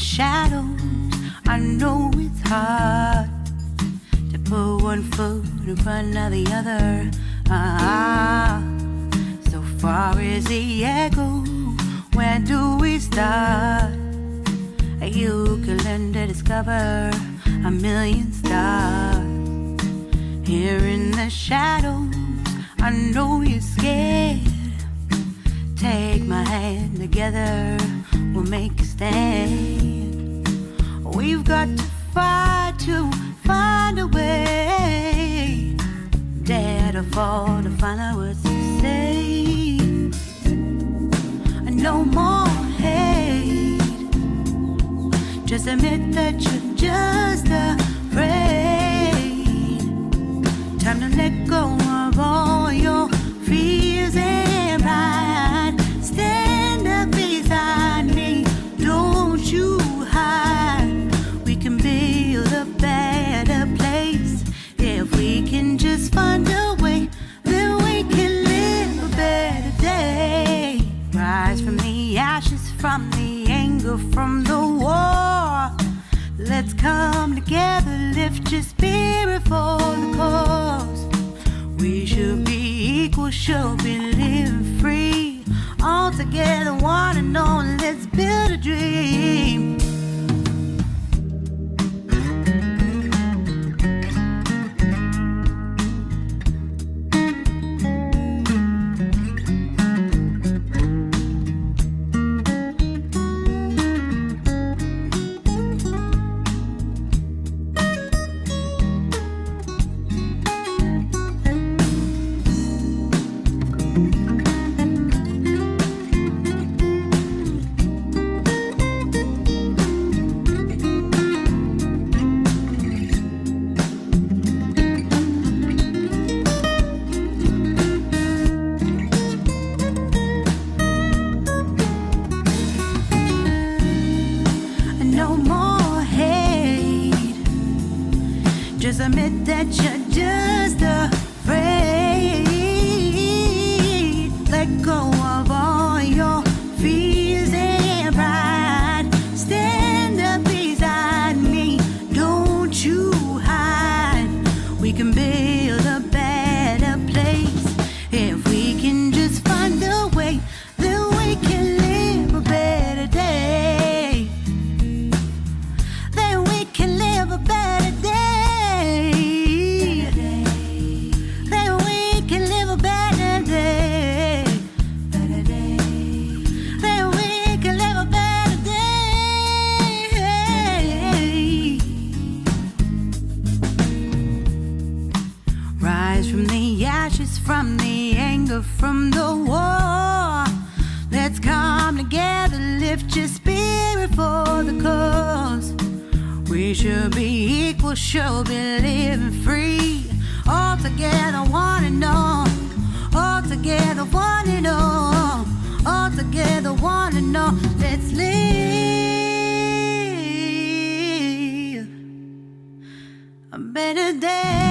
shadows, I know it's hard to put one foot in front of the other. So far as the echo, where do we start? You can learn to discover a million stars. Here in the shadows, I know you're scared. Take my hand, together we'll make a stand. We've got to fight to find a way. Dare to fall to find out what to say. No more hate. Just admit that you're just afraid. Time to let go of all your fears and pride. Stand up beside me, don't you hide. We can build a better place. If we can just find a way, then we can live a better day. Rise from the ashes, from the anger, from the war. Let's come together, lift your spirit for the cause. We should be equal, should be living free. All together, one and all, let's build a dream. Just admit that you're just afraid. Let go of all your fears and pride. Stand up beside me, don't you hide. We can build a better place. If we can just find a way, then we can live a better day. Then we can live a better day. From the ashes, from the anger, from the war. Let's come together, lift your spirit for the cause. We should be equal, should be living free. All together, one and all. All together, one and all. All together, one and all. Let's live a better day.